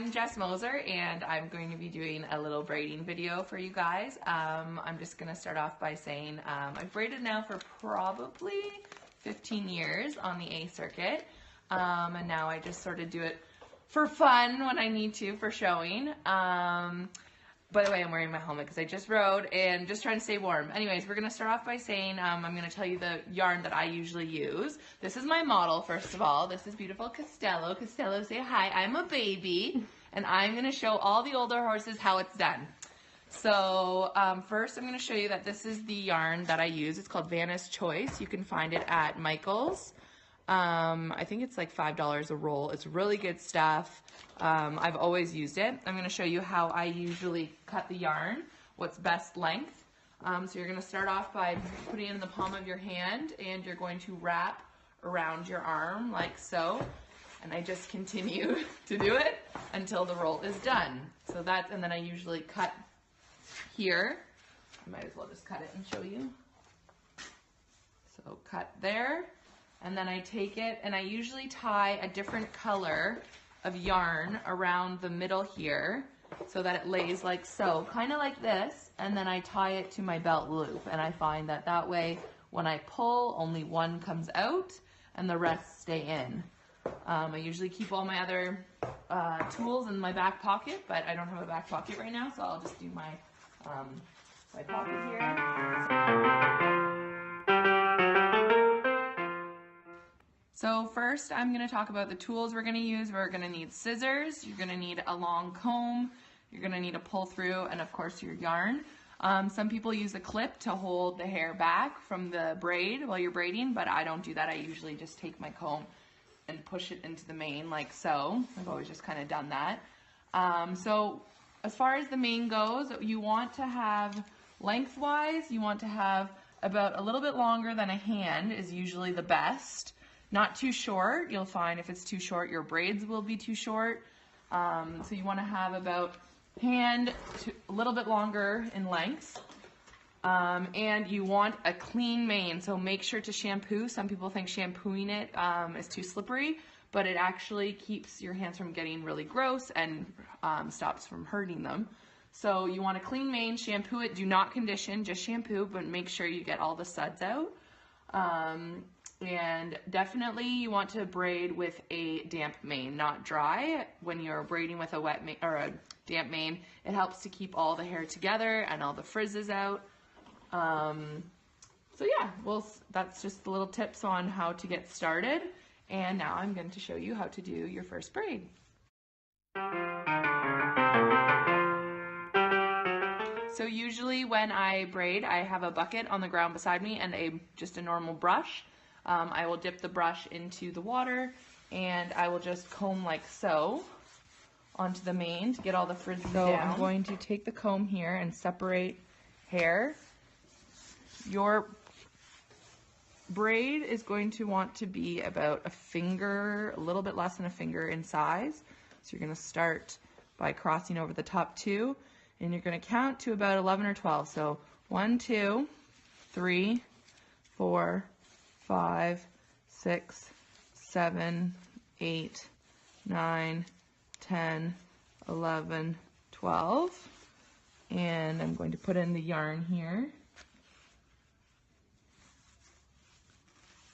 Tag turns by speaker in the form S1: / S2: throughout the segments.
S1: I'm Jess Moser, and I'm going to be doing a little braiding video for you guys. I'm just going to start off by saying I've braided now for probably 15 years on the A circuit, and now I just sort of do it for fun when I need to for showing. By the way, I'm wearing my helmet because I just rode and just trying to stay warm. Anyways, we're going to start off by saying I'm going to tell you the yarn that I usually use. This is my model, first of all. This is beautiful Costello. Costello, say hi. I'm a baby, and I'm going to show all the older horses how it's done. So first, I'm going to show you that this is the yarn that I use. It's called Vanna's Choice. You can find it at Michael's. I think it's like $5 a roll. It's really good stuff. I've always used it. I'm going to show you how I usually cut the yarn, what's best length. So you're going to start off by putting it in the palm of your hand, and you're going to wrap around your arm like so. And I just continue to do it until the roll is done. So that's, and then I usually cut here. I might as well just cut it and show you. So cut there. And then I take it and I usually tie a different color of yarn around the middle here so that it lays like so, kind of like this, and then I tie it to my belt loop, and I find that that way when I pull, only one comes out and the rest stay in. I usually keep all my other tools in my back pocket, but I don't have a back pocket right now, so I'll just do my, my pocket here. So first, I'm going to talk about the tools we're going to use. We're going to need scissors, you're going to need a long comb, you're going to need a pull through, and of course your yarn. Some people use a clip to hold the hair back from the braid while you're braiding, but I don't do that. I usually just take my comb and push it into the mane like so. I've always just kind of done that. So as far as the mane goes, you want to have lengthwise, you want to have about a little bit longer than a hand is usually the best. Not too short. You'll find if it's too short, your braids will be too short. So you want to have about hand to a little bit longer in length. And you want a clean mane, so make sure to shampoo. Some people think shampooing it is too slippery, but it actually keeps your hands from getting really gross and stops from hurting them. So you want a clean mane, shampoo it, do not condition, just shampoo, but make sure you get all the suds out. And definitely you want to braid with a damp mane, not dry. When you're braiding with a wet mane or a damp mane, it helps to keep all the hair together and all the frizzes out. So yeah, well, that's just the little tips on how to get started. And now I'm going to show you how to do your first braid. So usually when I braid, I have a bucket on the ground beside me and just a normal brush. I will dip the brush into the water, and I will just comb like so onto the mane to get all the frizzes down. So I'm going to take the comb here and separate hair. Your braid is going to want to be about a finger, a little bit less than a finger in size. So you're going to start by crossing over the top two, and you're going to count to about 11 or 12. So 1, 2, 3, 4, 5, 6, 7, 8, 9, 10, 11, 12. And I'm going to put in the yarn here.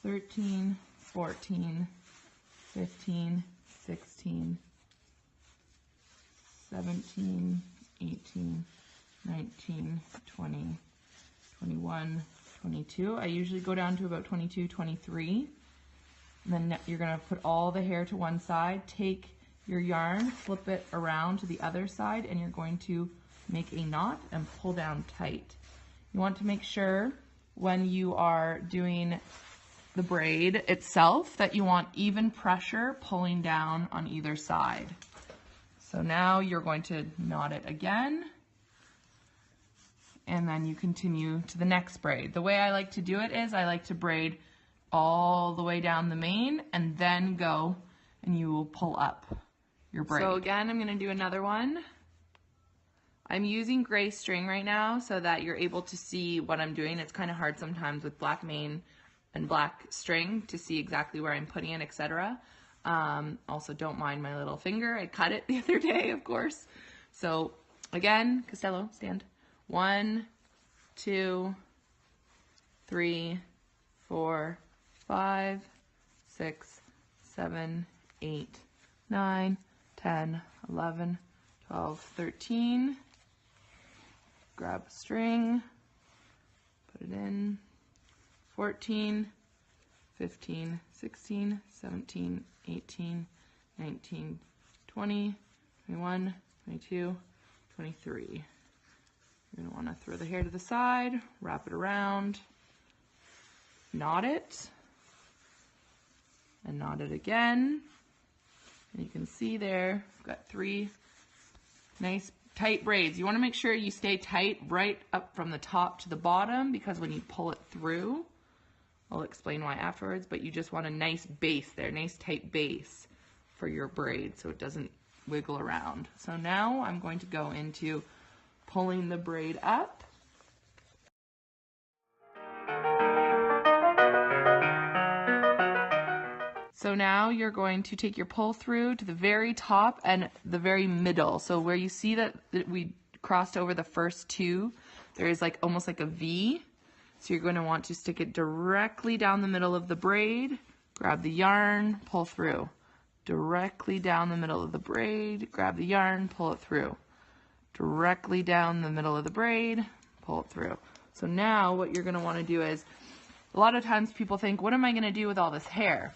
S1: 13, 14, 15, 16, 17, 18, 19, 20, 21, 22. I usually go down to about 22, 23. And then you're going to put all the hair to one side, take your yarn, flip it around to the other side, and you're going to make a knot and pull down tight. You want to make sure when you are doing the braid itself that you want even pressure pulling down on either side. So now you're going to knot it again, and then you continue to the next braid. The way I like to do it is I like to braid all the way down the mane and then go and you will pull up your braid. So again, I'm going to do another one. I'm using gray string right now so that you're able to see what I'm doing. It's kind of hard sometimes with black mane and black string to see exactly where I'm putting it, etc. Also, don't mind my little finger. I cut it the other day, of course. So again, Costello, stand. 1, 2, 3, 4, 5, 6, 7, 8, 9, 10, 11, 12, 13. Grab a string, put it in. 14, 15, 16, 17, 18, 19, 20, 21, 22, 23. You're going to want to throw the hair to the side, wrap it around, knot it, and knot it again. And you can see there, I've got 3 nice tight braids. You want to make sure you stay tight right up from the top to the bottom, because when you pull it through, I'll explain why afterwards, but you just want a nice base there, nice tight base for your braid so it doesn't wiggle around. So now I'm going to go into pulling the braid up. So now you're going to take your pull through to the very top and the very middle. So where you see that we crossed over the first 2, there is like almost like a V. So you're going to want to stick it directly down the middle of the braid, grab the yarn, pull through. Directly down the middle of the braid, grab the yarn, pull it through. Directly down the middle of the braid, pull it through. So now what you're going to want to do is, a lot of times people think, what am I going to do with all this hair?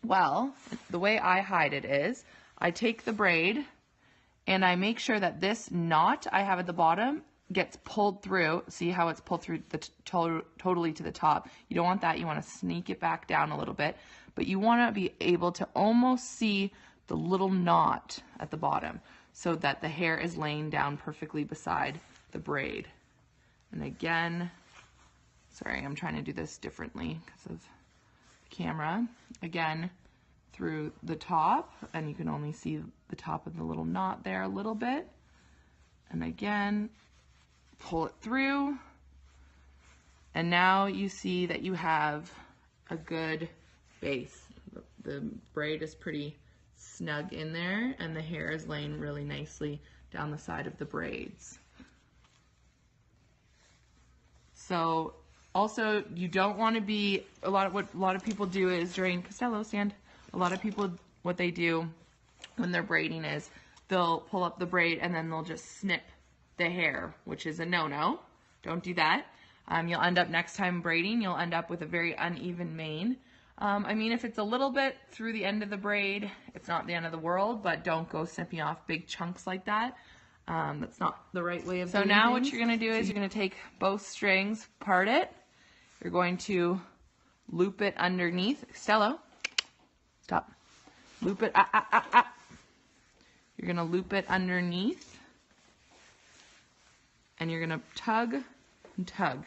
S1: Well, the way I hide it is, I take the braid and I make sure that this knot I have at the bottom gets pulled through. See how it's pulled through totally to the top. You don't want that. You want to sneak it back down a little bit, but you want to be able to almost see the little knot at the bottom so that the hair is laying down perfectly beside the braid. And again, sorry, I'm trying to do this differently because of the camera. Again, through the top, and you can only see the top of the little knot there a little bit. And again, pull it through, and now you see that you have a good base. The braid is pretty snug in there, and the hair is laying really nicely down the side of the braids. So also, you don't want to be, what a lot of people do is during Costello stand, a lot of people, what they do when they're braiding is they'll pull up the braid and then they'll just snip the hair, which is a no-no. Don't do that. You'll end up, next time braiding, you'll end up with a very uneven mane. I mean, if it's a little bit through the end of the braid, it's not the end of the world, but don't go snipping off big chunks like that. That's not the right way of doing things. So now what you're going to do is you're going to take both strings, part it. You're going to loop it underneath. Costello, stop. Loop it. You're going to loop it underneath. And you're going to tug and tug.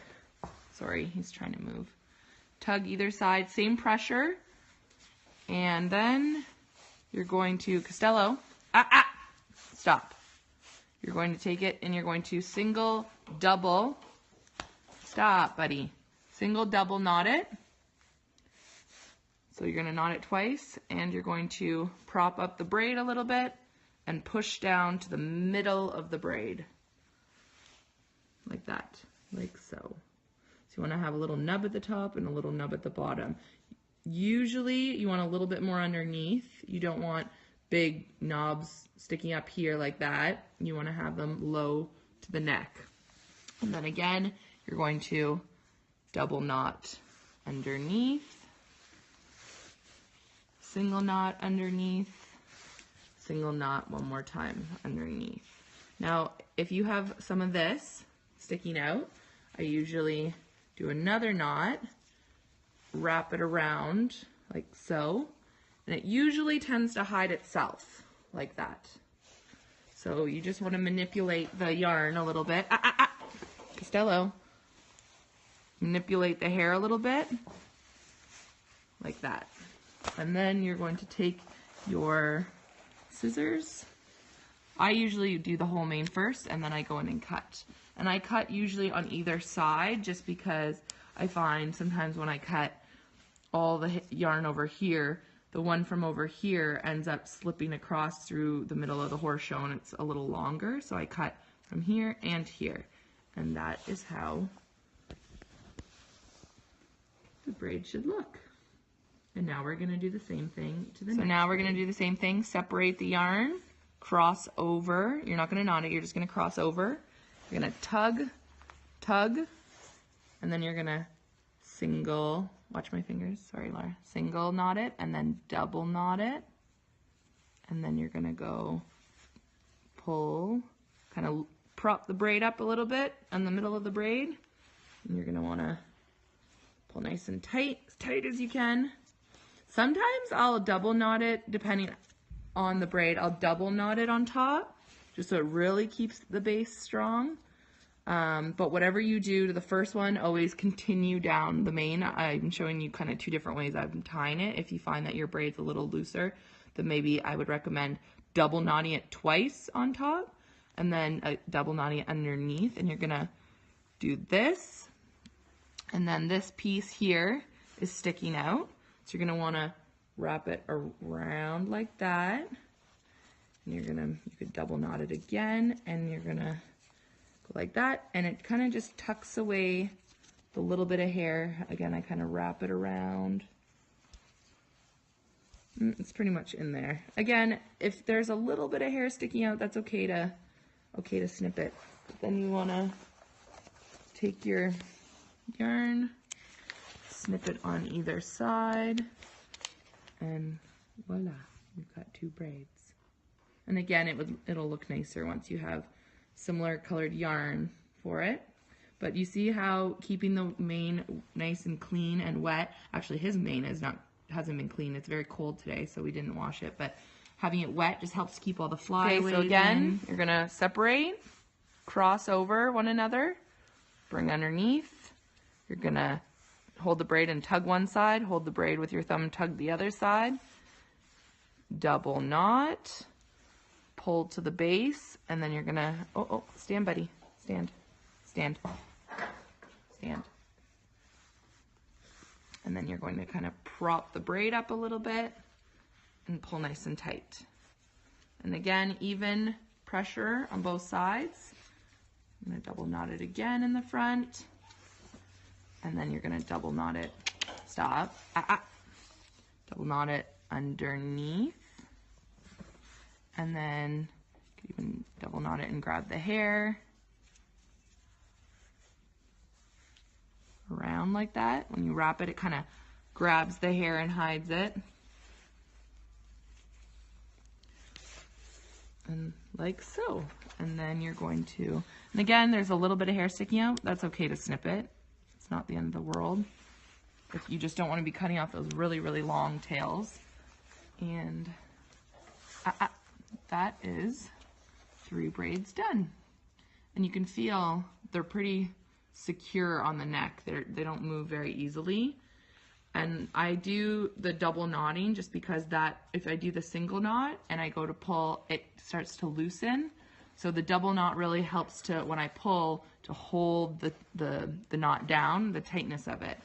S1: Sorry, he's trying to move. Tug either side, same pressure. And then you're going to, Costello, stop. You're going to take it and you're going to single, double, stop, buddy. Single, double knot it. So you're going to knot it twice, and you're going to prop up the braid a little bit and push down to the middle of the braid. Like that, like so. So you want to have a little nub at the top and a little nub at the bottom. Usually you want a little bit more underneath. You don't want big knobs sticking up here like that. You want to have them low to the neck. And then again, you're going to double knot underneath, single knot underneath, single knot one more time underneath. Now, if you have some of this sticking out, I usually do another knot, wrap it around like so, and it usually tends to hide itself like that. So you just want to manipulate the yarn a little bit. Costello. Manipulate the hair a little bit like that. And then you're going to take your scissors. I usually do the whole mane first, and then I go in and cut. And I cut usually on either side, just because I find sometimes when I cut all the yarn over here, the one from over here ends up slipping across through the middle of the horseshoe and it's a little longer. So I cut from here and here. And that is how the braid should look. And now we're gonna do the same thing to the next. So now we're gonna do the same thing, separate the yarn, cross over. You're not gonna knot it, you're just gonna cross over. You're gonna tug, tug, and then you're gonna single, watch my fingers, sorry Laura, single knot it, and then double knot it. And then you're gonna go pull, kind of prop the braid up a little bit in the middle of the braid. And you're gonna wanna pull nice and tight as you can. Sometimes I'll double knot it, depending on the braid, I'll double knot it on top, just so it really keeps the base strong. But whatever you do to the first one, always continue down the main. I'm showing you kind of two different ways I'm tying it. If you find that your braid's a little looser, then maybe I would recommend double knotting it twice on top, and then double knotting it underneath. And you're gonna do this, and then this piece here is sticking out. So you're gonna wanna wrap it around like that. And you could double knot it again, and you're gonna go like that. And it kind of just tucks away the little bit of hair. Again, I kind of wrap it around. It's pretty much in there. Again, if there's a little bit of hair sticking out, that's okay to snip it. But then you wanna take your yarn, snip it on either side, and voila, you've got two braids. And again, it'll look nicer once you have similar colored yarn for it. But you see how keeping the mane nice and clean and wet, actually his mane hasn't been clean, it's very cold today, so we didn't wash it, but having it wet just helps keep all the flyaways. Okay, so again, you're gonna separate, cross over one another, bring underneath. You're gonna hold the braid and tug one side, hold the braid with your thumb, tug the other side, double knot, pull to the base, and then you're gonna, oh, stand buddy, stand. And then you're going to kind of prop the braid up a little bit and pull nice and tight. And again, even pressure on both sides. I'm gonna double knot it again in the front. And then you're gonna double knot it, stop, double knot it underneath. And then you can even double knot it and grab the hair. Around like that. When you wrap it, it kind of grabs the hair and hides it. And like so. And then you're going to, and again, there's a little bit of hair sticking out. That's okay to snip it. It's not the end of the world. If you just don't want to be cutting off those really, really long tails. And that is 3 braids done. And you can feel they're pretty secure on the neck. They don't move very easily. And I do the double knotting just because that, if I do the single knot and I go to pull, it starts to loosen. So the double knot really helps to, when I pull, to hold the knot down, the tightness of it.